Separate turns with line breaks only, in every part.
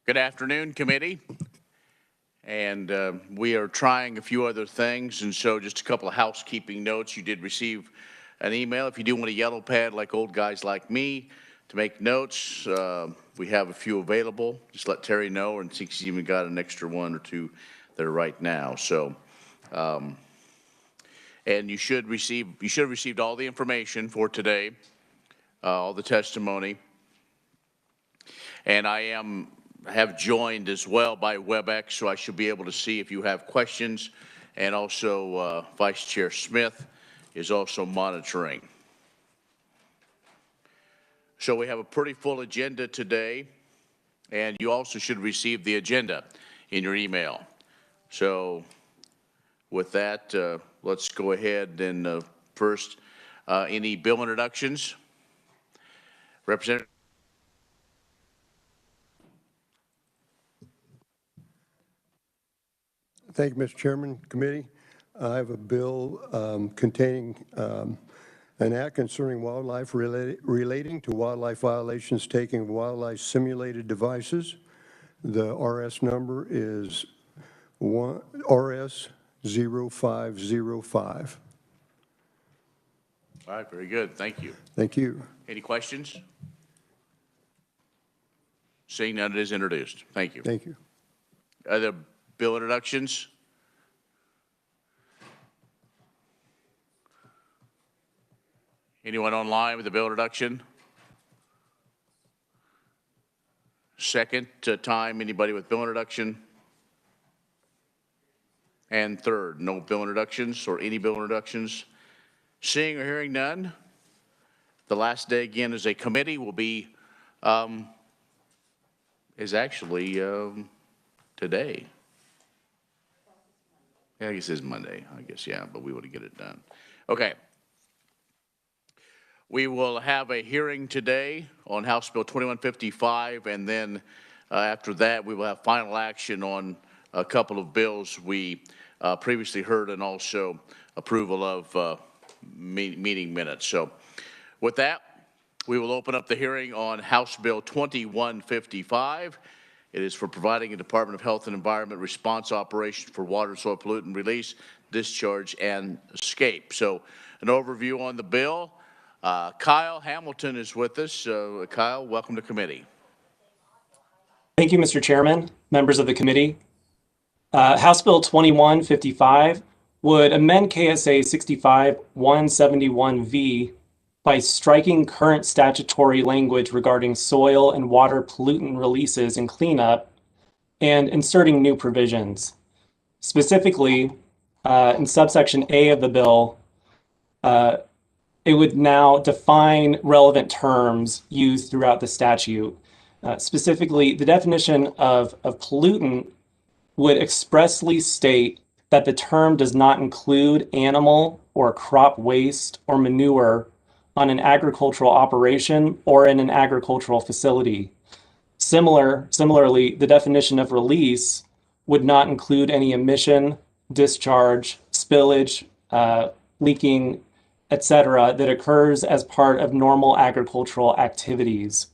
Good afternoon, committee. And we are trying a few other things, and so just a couple of housekeeping notes. You did receive an email. If you do want a yellow pad like old guys like me to make notes, we have a few available. Just let Terry know, and she's even got an extra one or two there right now. So, and you should have received all the information for today, all the testimony. And I have joined as well by WebEx, so I should be able to see if you have questions. And also Vice Chair Smith is also monitoring. So we have a pretty full agenda today, and you also should receive the agenda in your email. So with that, let's go ahead and first, any bill introductions? Representative.
Thank you, Mr. Chairman, committee. I have a bill containing an act concerning wildlife relating to wildlife violations taking of wildlife simulated devices. The RS number is RS 0505.
All right, very good. Thank you.
Thank you.
Any questions? Seeing none, it is introduced. Thank you.
Thank you.
Other bill introductions? Anyone online with a bill introduction? Second time, anybody with bill introduction? And third, no bill introductions or any bill introductions? Seeing or hearing none, the last day again as a committee will be, is actually today. Yeah, I guess it's Monday, I guess, yeah, but we want to get it done. Okay. We will have a hearing today on House Bill 2155, and then after that, we will have final action on a couple of bills we previously heard, and also approval of meeting minutes. So with that, we will open up the hearing on House Bill 2155. It is for providing a Department of Health and Environment response operation for water, soil pollutant release, discharge, and escape. So an overview on the bill. Kyle Hamilton is with us. Kyle, welcome to committee.
Thank you, Mr. Chairman, members of the committee. House Bill 2155 would amend KSA 65-171V by striking current statutory language regarding soil and water pollutant releases and cleanup and inserting new provisions. Specifically, in subsection A of the bill, it would now define relevant terms used throughout the statute. Specifically, the definition of pollutant would expressly state that the term does not include animal or crop waste or manure on an agricultural operation or in an agricultural facility. Similarly, the definition of release would not include any emission, discharge, spillage, leaking, etc., that occurs as part of normal agricultural activities.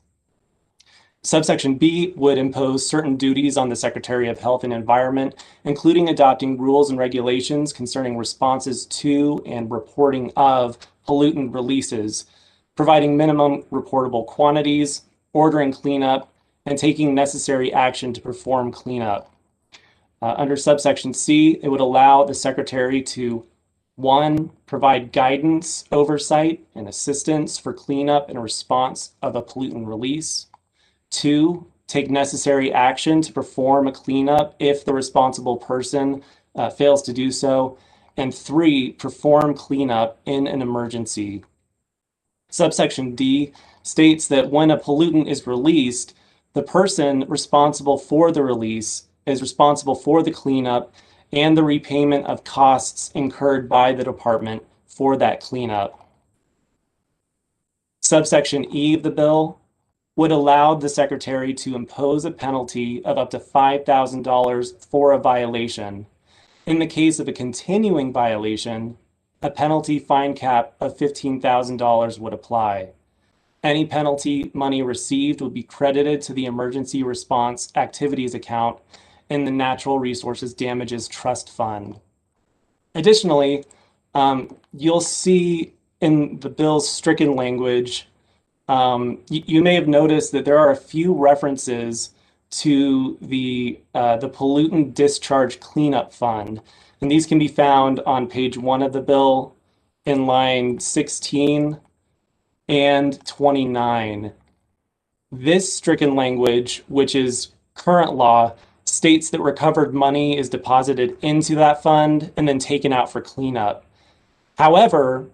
Subsection B would impose certain duties on the Secretary of Health and Environment, including adopting rules and regulations concerning responses to and reporting of pollutant releases, providing minimum reportable quantities, ordering cleanup, and taking necessary action to perform cleanup. Under subsection C, it would allow the Secretary to 1, provide guidance, oversight, and assistance for cleanup and response of a pollutant release. 2, take necessary action to perform a cleanup if the responsible person fails to do so. And 3, perform cleanup in an emergency. Subsection D states that when a pollutant is released, the person responsible for the release is responsible for the cleanup and the repayment of costs incurred by the department for that cleanup. Subsection E of the bill would allow the Secretary to impose a penalty of up to $5,000 for a violation. In the case of a continuing violation, a penalty fine cap of $15,000 would apply. Any penalty money received would be credited to the emergency response activities account in the Natural Resources Damages Trust Fund. Additionally, you'll see in the bill's stricken language, you may have noticed that there are a few references to the pollutant discharge cleanup fund, and these can be found on page 1 of the bill in line 16 and 29. This stricken language, which is current law, states that recovered money is deposited into that fund and then taken out for cleanup. However,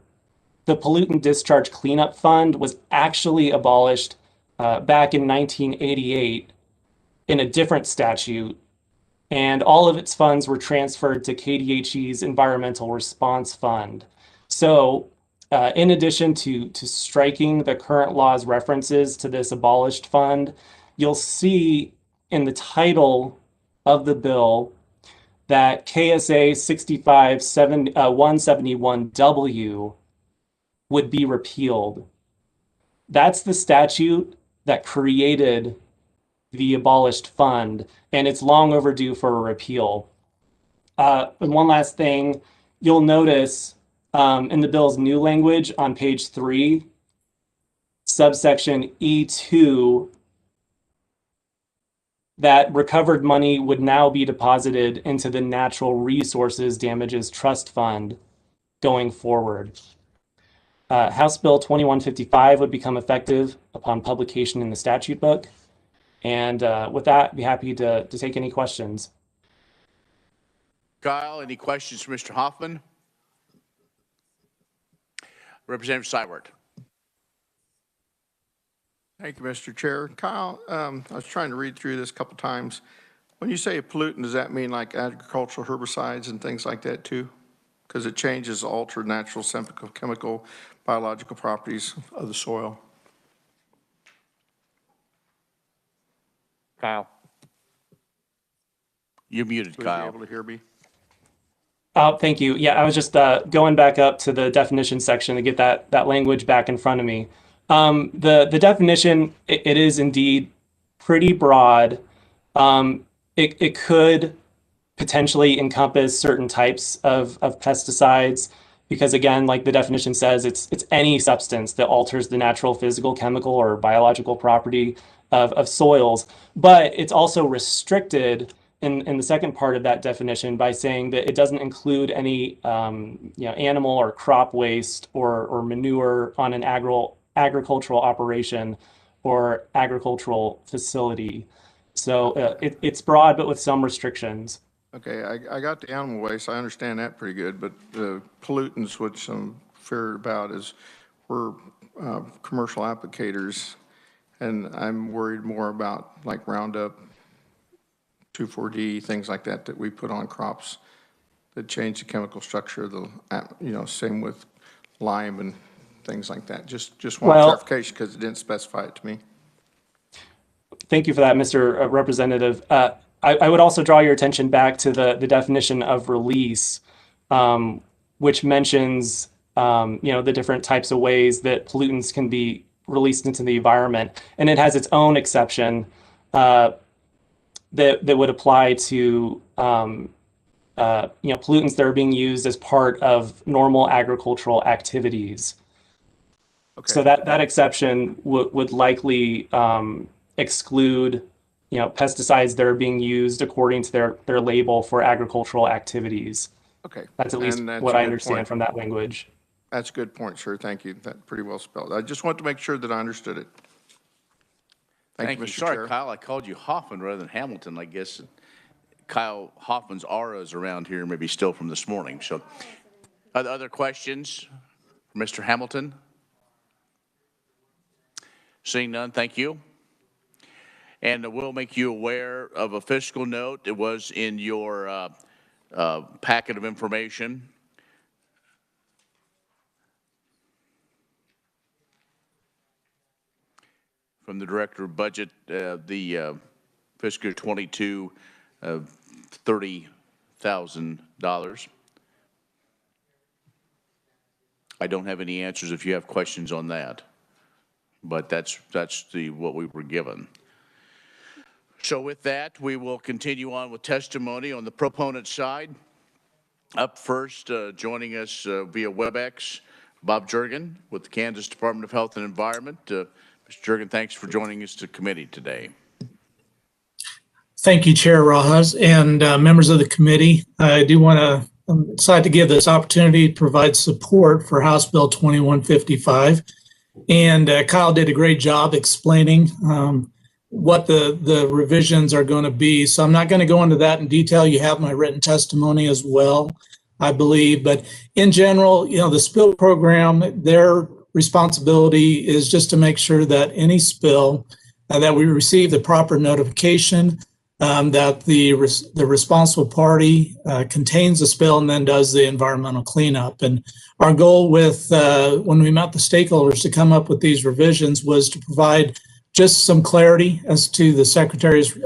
the pollutant discharge cleanup fund was actually abolished back in 1988 in a different statute, and all of its funds were transferred to KDHE's Environmental Response Fund. So, in addition to striking the current law's references to this abolished fund, you'll see in the title of the bill that KSA 171W would be repealed. That's the statute that created the abolished fund, and it's long overdue for a repeal. And one last thing, you'll notice in the bill's new language on page 3, subsection E2, that recovered money would now be deposited into the Natural Resources Damages Trust Fund going forward. House Bill 2155 would become effective upon publication in the statute book. And with that, I'd be happy to take any questions.
Kyle, any questions for Mr. Hoffman? Representative Seibert.
Thank you, Mr. Chair. Kyle, I was trying to read through this a couple times. When you say a pollutant, does that mean like agricultural herbicides and things like that too? Because it changes, altered natural, chemical, biological properties of the soil.
Kyle. You're muted, Kyle.
Was you able to hear me?
Oh, thank you. Yeah, I was just going back up to the definition section to get that language back in front of me. The definition, it is indeed pretty broad. It could potentially encompass certain types of pesticides because, again, like the definition says, it's any substance that alters the natural, physical, chemical, or biological property of soils. But it's also restricted in the second part of that definition by saying that it doesn't include any animal or crop waste or manure on an agricultural operation or agricultural facility. So it's broad, but with some restrictions.
Okay, I got the animal waste. I understand that pretty good, but the pollutants, which I'm feared about, is we're commercial applicators, and I'm worried more about like Roundup, 2,4-D, things like that that we put on crops that change the chemical structure of the, same with lime and things like that. Just want clarification because it didn't specify it to me.
Thank you for that, Mr. Representative. I would also draw your attention back to the definition of release, which mentions the different types of ways that pollutants can be released into the environment, and it has its own exception that would apply to pollutants that are being used as part of normal agricultural activities. Okay. So that exception would likely exclude pesticides that are being used according to their label for agricultural activities.
Okay.
That's at least what I understand from that language.
That's a good point, sir. Thank you. That's pretty well spelled. I just want to make sure that I understood it. Thank you, Mr.
Sorry,
Chair.
Kyle, I called you Hoffman rather than Hamilton. I guess Kyle Hoffman's aura is around here, maybe still from this morning. So other questions for Mr. Hamilton? Seeing none, thank you. And we'll make you aware of a fiscal note. It was in your packet of information. From the Director of Budget, the fiscal year 22, $30,000. I don't have any answers if you have questions on that. but that's what we were given. So with that, we will continue on with testimony on the proponent side. Up first, joining us via WebEx, Bob Jurgen with the Kansas Department of Health and Environment. Mr. Jurgen, thanks for joining us to committee today.
Thank you, Chair Rojas, and members of the committee. I'm excited to give this opportunity to provide support for House Bill 2155. And Kyle did a great job explaining what the revisions are going to be. So I'm not going to go into that in detail. You have my written testimony as well, I believe. But in general, the spill program, their responsibility is just to make sure that any spill that we receive the proper notification, that the responsible party contains the spill and then does the environmental cleanup. And our goal with when we met the stakeholders to come up with these revisions was to provide just some clarity as to the Secretary's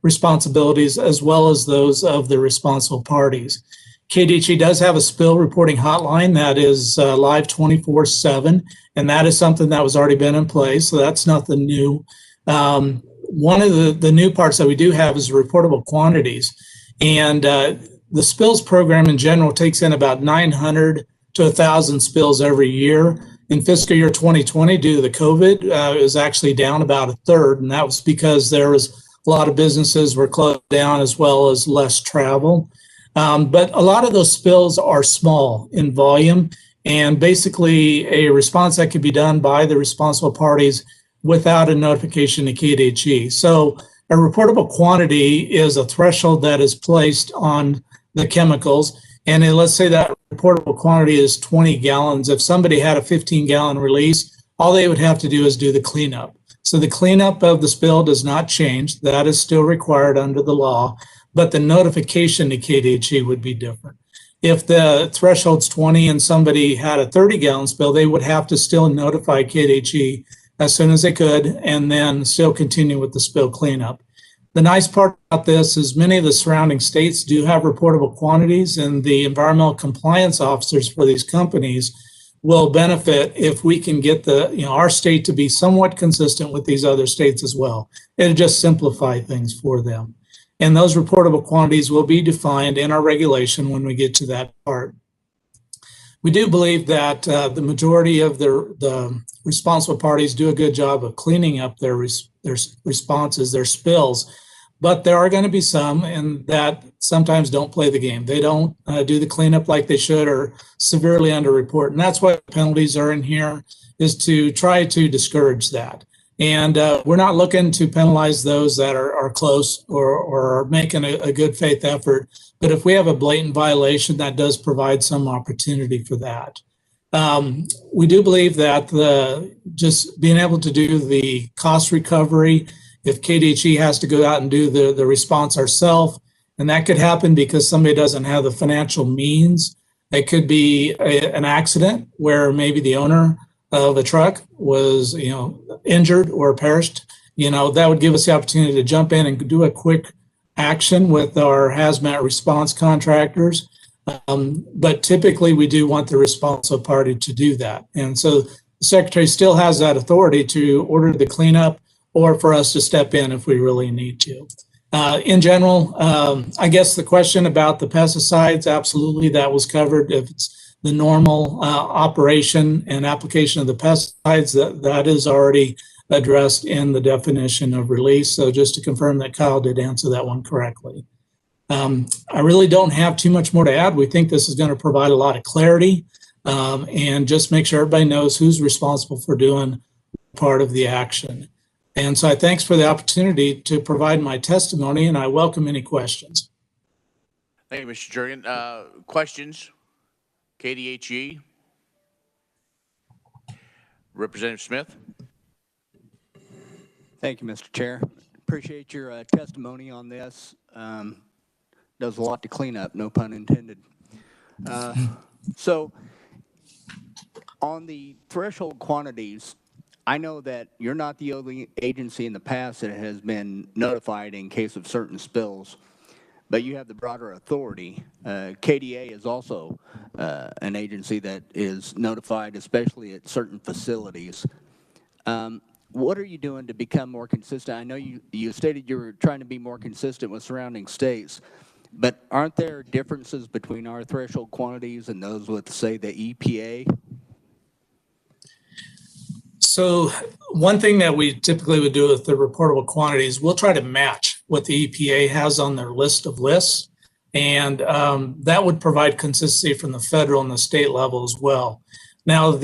responsibilities as well as those of the responsible parties. KDHE does have a spill reporting hotline that is live 24/7, and that is something that was already been in place, so that's nothing new. One of the new parts that we do have is reportable quantities, and the spills program in general takes in about 900 to 1,000 spills every year. In fiscal year 2020, due to the COVID, it was actually down about a third, and that was because there was a lot of businesses were closed down as well as less travel. But a lot of those spills are small in volume, and basically a response that could be done by the responsible parties without a notification to KDHE. So a reportable quantity is a threshold that is placed on the chemicals. And then let's say that reportable quantity is 20 gallons. If somebody had a 15-gallon release, all they would have to do is do the cleanup. So the cleanup of the spill does not change. That is still required under the law, but the notification to KDHE would be different. If the threshold's 20 and somebody had a 30-gallon spill, they would have to still notify KDHE as soon as they could and then still continue with the spill cleanup. The nice part about this is many of the surrounding states do have reportable quantities, and the environmental compliance officers for these companies will benefit if we can get our state to be somewhat consistent with these other states as well. It'll just simplify things for them. And those reportable quantities will be defined in our regulation when we get to that part. We do believe that the majority of the responsible parties do a good job of cleaning up their responses, their spills, but there are going to be some and that sometimes don't play the game. They don't do the cleanup like they should or severely underreport. And that's why penalties are in here, is to try to discourage that. And we're not looking to penalize those that are close or are making a good faith effort. But if we have a blatant violation, that does provide some opportunity for that. We do believe that just being able to do the cost recovery, if KDHE has to go out and do the response ourselves, and that could happen because somebody doesn't have the financial means. It could be an accident where maybe the owner of a truck was, injured or perished. That would give us the opportunity to jump in and do a quick action with our hazmat response contractors. But typically we do want the responsible party to do that. And so the Secretary still has that authority to order the cleanup or for us to step in if we really need to. In general, I guess the question about the pesticides, absolutely, that was covered. If it's the normal operation and application of the pesticides, that is already addressed in the definition of release. So just to confirm that Kyle did answer that one correctly. I really don't have too much more to add. We think this is going to provide a lot of clarity and just make sure everybody knows who's responsible for doing part of the action. And so thanks for the opportunity to provide my testimony, and I welcome any questions.
Thank you, Mr. Jurgen. Questions? KDHE? Representative Smith?
Thank you, Mr. Chair. Appreciate your testimony on this. Does a lot to clean up, no pun intended. So on the threshold quantities, I know that you're not the only agency in the past that has been notified in case of certain spills, but you have the broader authority. KDA is also an agency that is notified, especially at certain facilities. What are you doing to become more consistent? I know you stated you were trying to be more consistent with surrounding states, but aren't there differences between our threshold quantities and those with, say, the EPA?
So one thing that we typically would do with the reportable quantities, we'll try to match what the EPA has on their list of lists. And that would provide consistency from the federal and the state level as well. Now,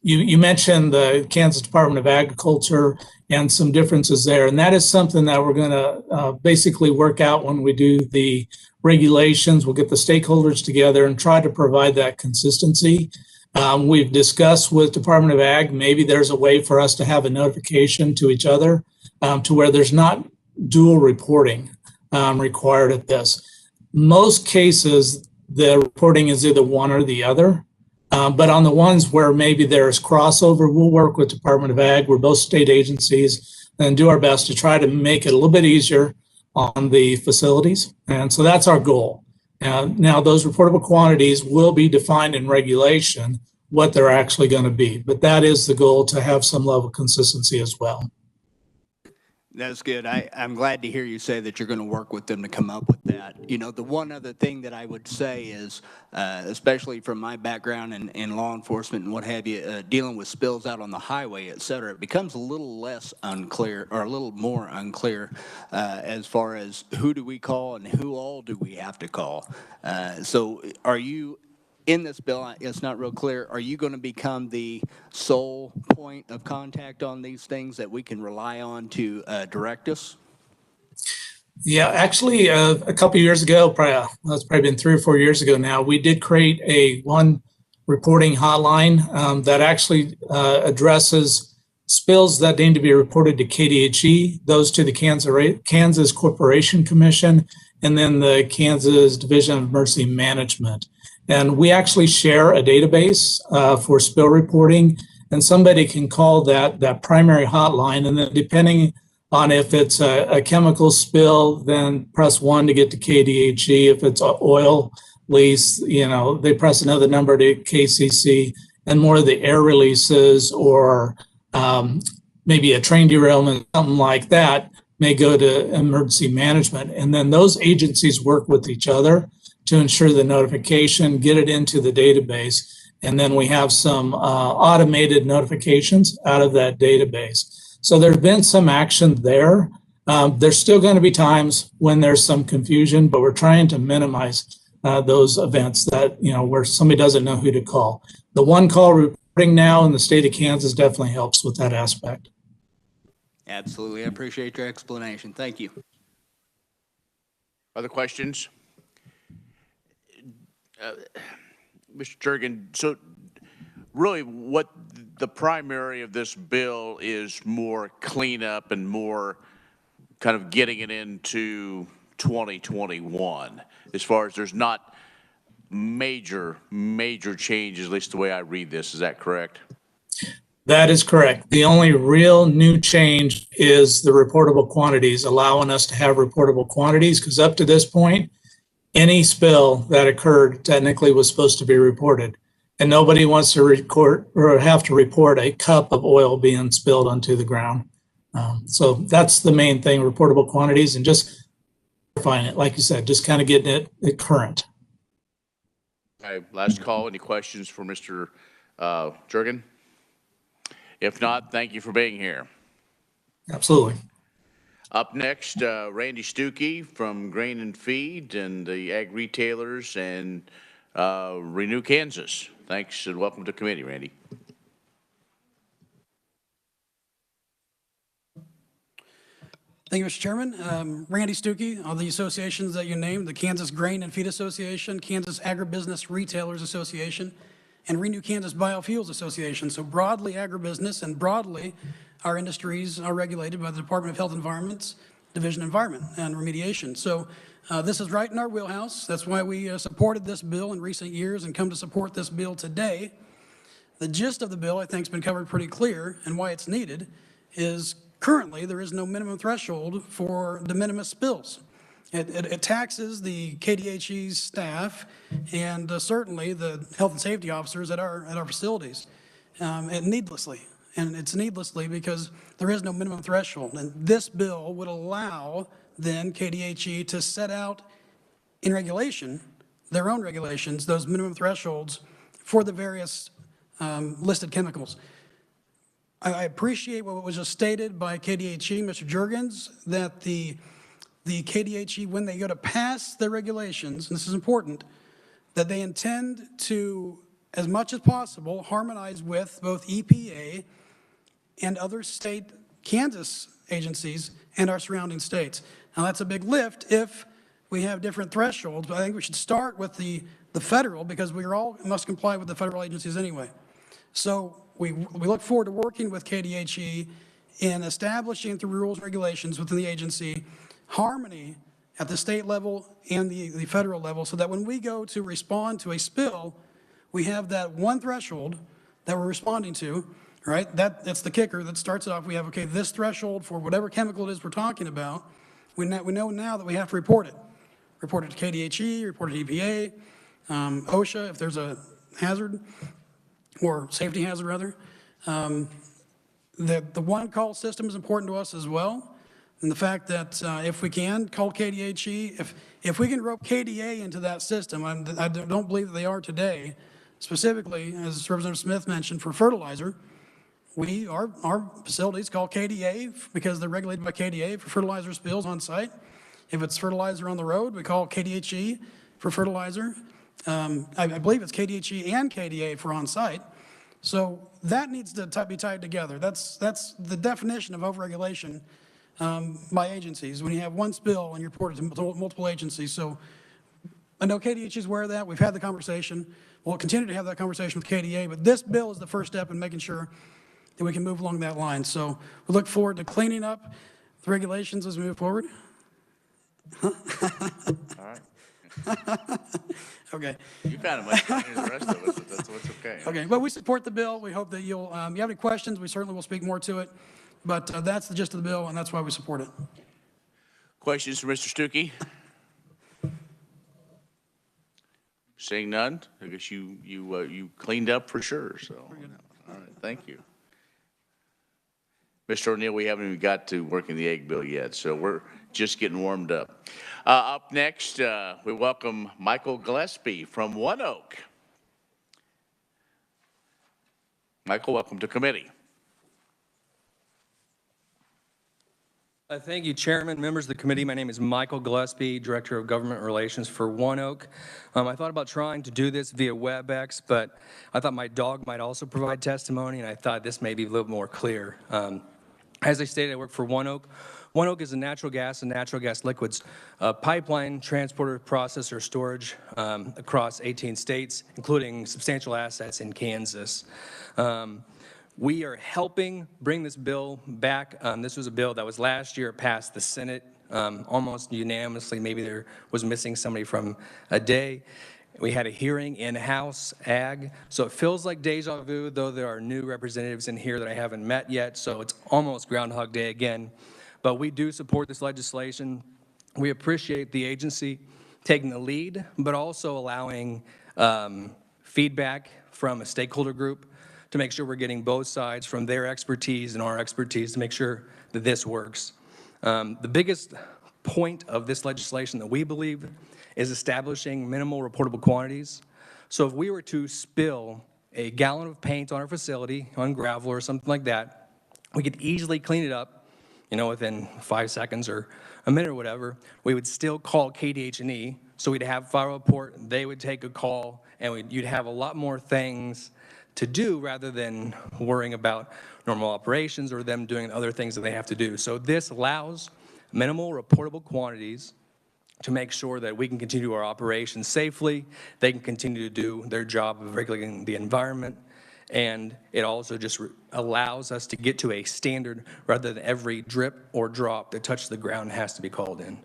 you mentioned the Kansas Department of Agriculture and some differences there. And that is something that we're going to basically work out when we do the regulations. We'll get the stakeholders together and try to provide that consistency. We've discussed with Department of Ag, maybe there's a way for us to have a notification to each other to where there's not dual reporting required at this. Most cases, the reporting is either one or the other. But on the ones where maybe there's crossover, we'll work with Department of Ag. We're both state agencies and do our best to try to make it a little bit easier on the facilities. And so that's our goal. Now, those reportable quantities will be defined in regulation, what they're actually going to be. But that is the goal, to have some level of consistency as well.
That's good. I'm glad to hear you say that you're going to work with them to come up with that. You know, the one other thing that I would say is, especially from my background in law enforcement and what have you, dealing with spills out on the highway, et cetera, it becomes a little less unclear, or a little more unclear as far as who do we call and who all do we have to call. So are you, in this bill, it's not real clear, are you going to become the sole point of contact on these things that we can rely on to direct us?
Yeah, actually, a couple of years ago, it's probably been 3 or 4 years ago now, we did create a one reporting hotline that actually addresses spills that need to be reported to KDHE, those to the Kansas Corporation Commission, and then the Kansas Division of Emergency Management. And we actually share a database for spill reporting, and somebody can call that primary hotline, and then depending on if it's a chemical spill, then press 1 to get to KDHE. If it's oil lease, they press another number to KCC, and more of the air releases or maybe a train derailment, something like that, may go to emergency management. And then those agencies work with each other to ensure the notification, get it into the database, and then we have some automated notifications out of that database. So there's been some action there. There's still going to be times when there's some confusion, but we're trying to minimize those events that, where somebody doesn't know who to call. The one call reporting now in the state of Kansas definitely helps with that aspect.
Absolutely. I appreciate your explanation. Thank you.
Other questions? Mr. Jurgen, so really what the primary of this bill is more cleanup and more kind of getting it into 2021, as far as there's not major changes, at least the way I read this. Is that correct?
That is correct. The only real new change is the reportable quantities, allowing us to have reportable quantities, because up to this point, any spill that occurred technically was supposed to be reported, and nobody wants to record or have to report a cup of oil being spilled onto the ground. So that's the main thing, reportable quantities, and just verifying it, like you said, just kind of getting it current.
Okay, last call. Any questions for Mr. Jurgen? If not, thank you for being here.
Absolutely.
Up next, Randy Stuckey from Grain and Feed and the Ag Retailers and Renew Kansas. Thanks and welcome to the committee, Randy.
Thank you, Mr. Chairman. Randy Stuckey, all the associations that you named, the Kansas Grain and Feed Association, Kansas Agribusiness Retailers Association, and Renew Kansas Biofuels Association. So broadly agribusiness and broadly our industries are regulated by the Department of Health and Environment's Division of Environment and Remediation. So this is right in our wheelhouse. That's why we supported this bill in recent years and come to support this bill today. The gist of the bill, I think, has been covered pretty clear, and why it's needed is currently there is no minimum threshold for de minimis spills. It taxes the KDHE's staff and certainly the health and safety officers at our facilities, and needlessly. and it's needlessly because there is no minimum threshold. And this bill would allow then KDHE to set out in regulation, their own regulations, those minimum thresholds for the various listed chemicals. I appreciate what was just stated by KDHE, Mr. Juergens, that the KDHE, when they go to pass their regulations, and this is important, that they intend to, as much as possible, harmonize with both EPA and other state Kansas agencies and our surrounding states. Now, that's a big lift if we have different thresholds, but I think we should start with the federal, because we all must comply with the federal agencies anyway. So we look forward to working with KDHE in establishing through rules and regulations within the agency harmony at the state level and the federal level, so that when we go to respond to a spill, we have that one threshold that we're responding to, right? That's the kicker that starts it off. We have, okay, this threshold for whatever chemical it is we're talking about. We know now that we have to report it. Report it to KDHE, report it to EPA, OSHA if there's a hazard, or safety hazard rather. The one call system is important to us as well. And the fact that if we can call KDHE, if we can rope KDA into that system, I don't believe that they are today, specifically, as Representative Smith mentioned, for fertilizer, our facilities call KDA because they're regulated by KDA for fertilizer spills on site. If it's fertilizer on the road, we call KDHE for fertilizer. I believe it's KDHE and KDA for on site. So that needs to be tied together. That's the definition of overregulation by agencies, when you have one spill and you report it to multiple agencies. So I know KDHE is aware of that. We've had the conversation. We'll continue to have that conversation with KDA, but this bill is the first step in making sure that we can move along that line. So we look forward to cleaning up the regulations as we move forward.
All right.
Okay.
You kind of much better than the rest of us, but that's what's okay.
Okay, well, we support the bill. We hope that you'll, you have any questions, we certainly will speak more to it. But that's the gist of the bill, and that's why we support it.
Questions for Mr. Stuckey? Seeing none, I guess you cleaned up for sure, so. All right, thank you. Mr. O'Neill, we haven't even got to working the egg bill yet, so we're just getting warmed up. Up next, we welcome Michael Gillespie from One Oak. Michael, welcome to committee.
Thank you, Chairman, members of the committee. My name is Michael Gillespie, Director of Government Relations for One Oak. I thought about trying to do this via WebEx, but I thought my dog might also provide testimony, and I thought this may be a little more clear. As I stated, I work for One Oak. One Oak is a natural gas and natural gas liquids pipeline, transporter, processor, storage across 18 states, including substantial assets in Kansas. We are helping bring this bill back. This was a bill that was last year passed the Senate almost unanimously. Maybe there was missing somebody from a day. We had a hearing in House Ag, so it feels like deja vu, though there are new representatives in here that I haven't met yet, so it's almost Groundhog Day again. But we do support this legislation. We appreciate the agency taking the lead, but also allowing feedback from a stakeholder group to make sure we're getting both sides from their expertise and our expertise to make sure that this works. The biggest point of this legislation that we believe is establishing minimal reportable quantities. So if we were to spill a gallon of paint on our facility, on gravel or something like that, we could easily clean it up, within 5 seconds or a minute or whatever. We would still call KDH&E, so we'd have file report, they would take a call, and you'd have a lot more things to do rather than worrying about normal operations or them doing other things that they have to do. So this allows minimal reportable quantities to make sure that we can continue our operations safely, they can continue to do their job of regulating the environment, and it also just allows us to get to a standard rather than every drip or drop that touches the ground has to be called in.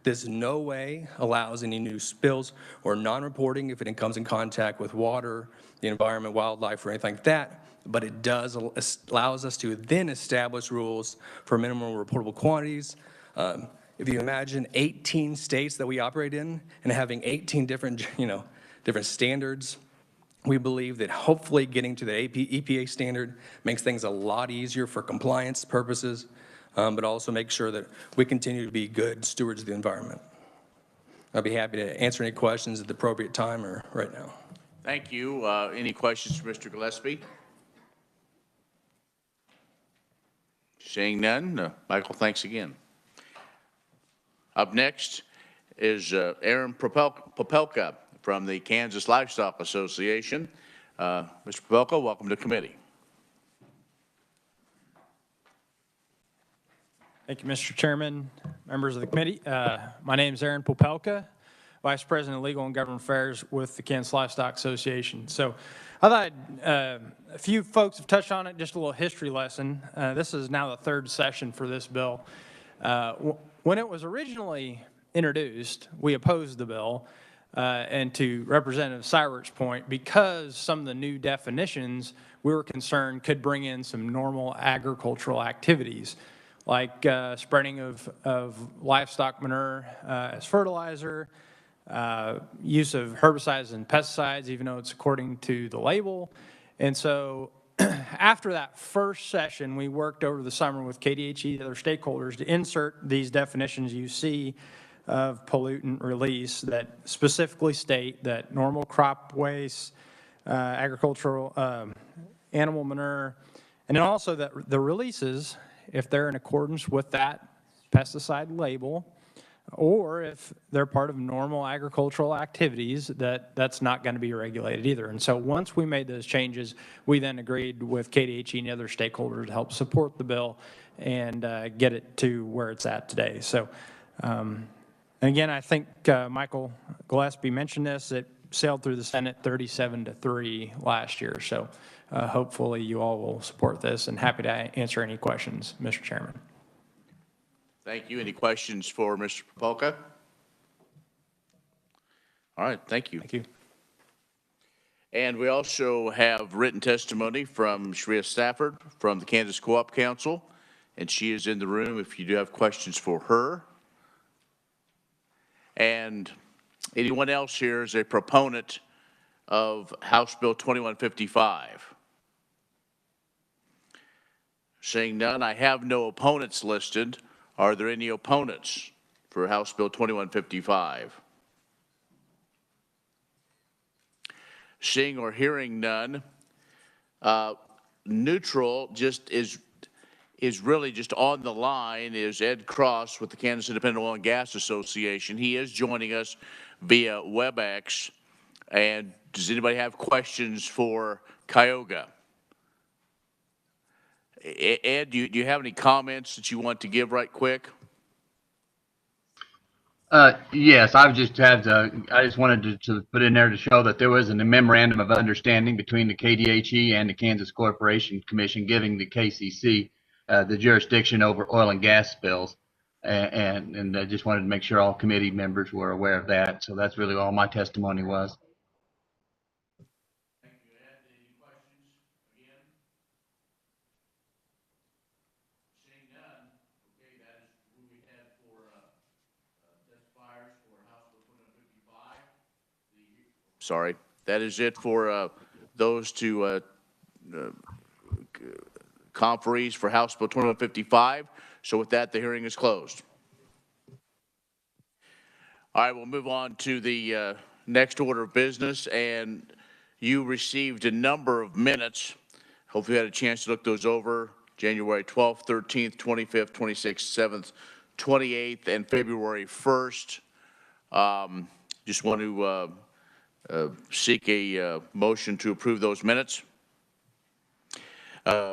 This in no way allows any new spills or non-reporting if it comes in contact with water, the environment, wildlife, or anything like that, but it does allows us to then establish rules for minimum reportable quantities. If you imagine 18 states that we operate in and having 18 different, different standards We believe that hopefully getting to the EPA standard makes things a lot easier for compliance purposes, but also make sure that we continue to be good stewards of the environment. I'll be happy to answer any questions at the appropriate time or right now.
Thank you. Any questions for Mr. Gillespie? Seeing none, Michael, thanks again. Up next is Aaron Popelka from the Kansas Livestock Association. Mr. Popelka, welcome to committee.
Thank you, Mr. Chairman, members of the committee. My name is Aaron Popelka, Vice President of Legal and Government Affairs with the Kansas Livestock Association. So I thought a few folks have touched on it, just a little history lesson. This is now the third session for this bill. When it was originally introduced, we opposed the bill. And to Representative Sywert's point, because some of the new definitions we were concerned could bring in some normal agricultural activities, like spreading of livestock manure as fertilizer, use of herbicides and pesticides, even though it's according to the label. And so after that first session, we worked over the summer with KDHE and other stakeholders to insert these definitions you see of pollutant release that specifically state that normal crop waste, agricultural, animal manure, and then also that the releases, if they're in accordance with that pesticide label, or if they're part of normal agricultural activities, that's not going to be regulated either. And so once we made those changes, we then agreed with KDHE and other stakeholders to help support the bill and get it to where it's at today. So again, I think Michael Gillespie mentioned this. It sailed through the Senate 37-3 last year. So hopefully you all will support this, and happy to answer any questions, Mr. Chairman.
Thank you. Any questions for Mr. Popelka? All right, thank you.
Thank you.
And we also have written testimony from Shreya Stafford from the Kansas Co-op Council, and she is in the room if you do have questions for her. And anyone else here is a proponent of House Bill 2155? Seeing none, I have no opponents listed. Are there any opponents for House Bill 2155? Seeing or hearing none, neutral just is really just on the line is Ed Cross with the Kansas Independent Oil and Gas Association. He is joining us via WebEx. And does anybody have questions for Cuyahoga? Ed, do you have any comments that you want to give right quick?
Yes, I just wanted to put in there to show that there was a memorandum of understanding between the KDHE and the Kansas Corporation Commission giving the KCC the jurisdiction over oil and gas spills. And I just wanted to make sure all committee members were aware of that. So that's really all my testimony was.
Thank you, Ed. Any questions again? Seeing none, okay, that is who we had for testifiers for House Bill 2155. Sorry, that is it for those two conferees for House Bill 2155. So with that, the hearing is closed. All right, we'll move on to the next order of business, and you received a number of minutes. Hopefully you had a chance to look those over. January 12th, 13th, 25th, 26th, 7th, 28th, and February 1st. Just want to seek a motion to approve those minutes.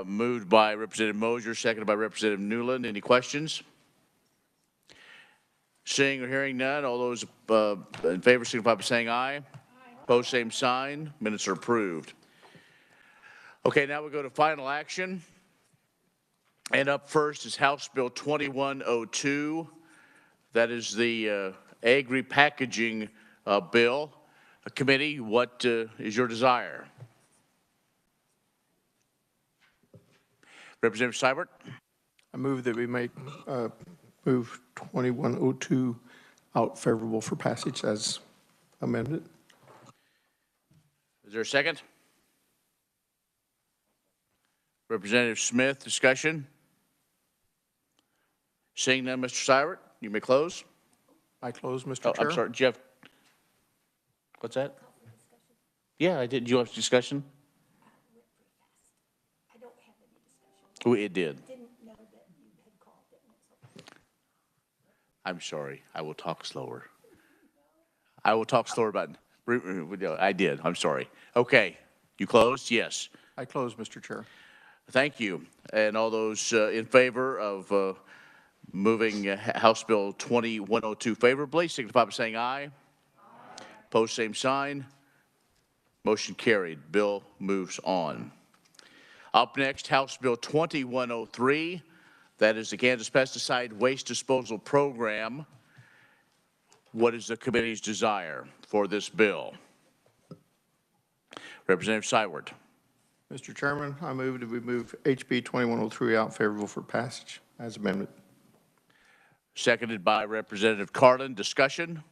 Moved by Representative Mosier, seconded by Representative Newland. Any questions? Seeing or hearing none, all those in favor signify by saying aye. Aye. Opposed, same sign. Minutes are approved. Okay, now we go to final action. And up first is House Bill 2102. That is the agri-packaging bill. Committee, what is your desire? Representative Seibert?
I move that we make move 2102 out favorable for passage as amended.
Is there a second? Representative Smith, discussion? Seeing none, Mr. Seibert, you may close.
I close, Mr.
Oh,
Chair.
I'm sorry, Jeff. What's that? Yeah, I did. Do you have discussion?
I don't have any discussion.
Oh, it did.
Didn't know that you had called it.
I'm sorry. I will talk slower. I will talk slower about, I did. I'm sorry. Okay. You closed? Yes.
I close, Mr. Chair.
Thank you. And all those in favor of moving House Bill 2102 favorably, signify by saying aye. Aye. Opposed, same sign. Motion carried. Bill moves on. Up next, House Bill 2103. That is the Kansas Pesticide Waste Disposal Program. What is the committee's desire for this bill? Representative Seibert.
Mr. Chairman, I move that we move HB 2103 out favorable for passage as amendment.
Seconded by Representative Carlin. Discussion?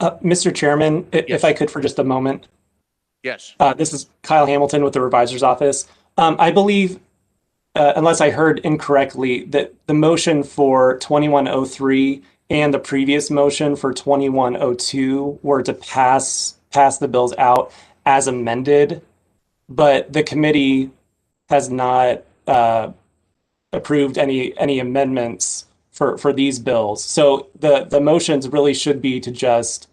Mr. Chairman, if I could for just a moment.
Yes.
This is Kyle Hamilton with the Revisor's Office. I believe, unless I heard incorrectly, that the motion for 2103 and the previous motion for 2102 were to pass the bills out as amended, but the committee has not approved any amendments for these bills. So the motions really should be to just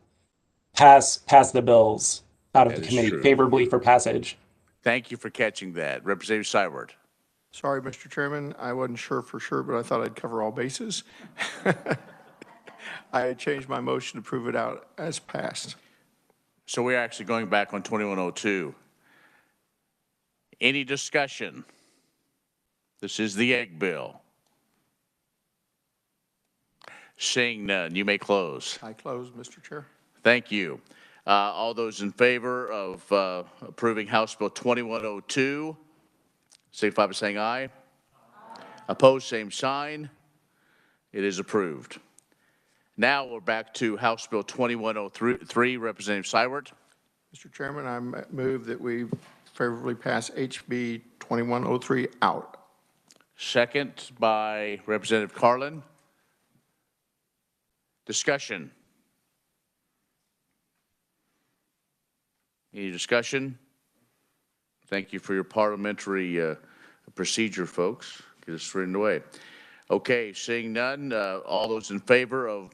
pass the bills out of the committee favorably for passage.
Thank you for catching that. Representative Seibert.
Sorry, Mr. Chairman, I wasn't sure for sure, but I thought I'd cover all bases. I had changed my motion to prove it out as passed.
So we're actually going back on 2102. Any discussion? This is the egg bill. Seeing none, you may close.
I close, Mr. Chair.
Thank you. All those in favor of approving House Bill 2102, signify by saying aye. Aye. Opposed, same sign. It is approved. Now we're back to House Bill 2103. Representative Seibert.
Mr. Chairman, I move that we favorably pass HB 2103 out.
Second by Representative Carlin. Discussion. Any discussion? Thank you for your parliamentary procedure, folks. Get us straightened away. Okay, seeing none, all those in favor of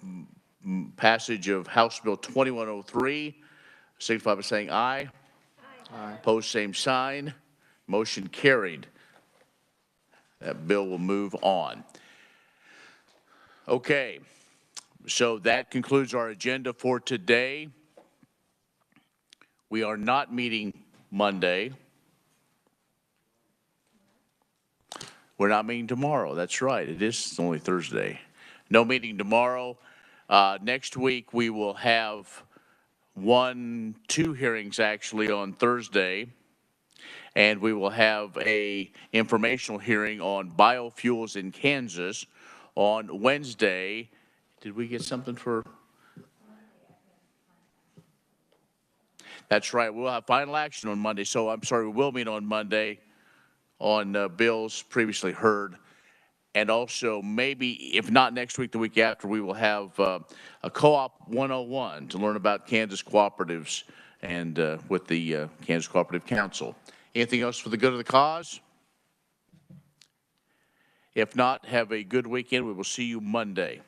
passage of House Bill 2103, signify by saying aye. Aye. Opposed, same sign. Motion carried. That bill will move on. Okay, so that concludes our agenda for today. We are not meeting Monday. We're not meeting tomorrow. That's right. It is only Thursday. No meeting tomorrow. Next week, we will have two hearings actually on Thursday. And we will have a informational hearing on biofuels in Kansas on Wednesday. Did we get something for? That's right. We'll have final action on Monday. So I'm sorry, we will meet on Monday on bills previously heard. And also maybe, if not next week, the week after, we will have a co-op 101 to learn about Kansas cooperatives and with the Kansas Cooperative Council. Anything else for the good of the cause? If not, have a good weekend. We will see you Monday.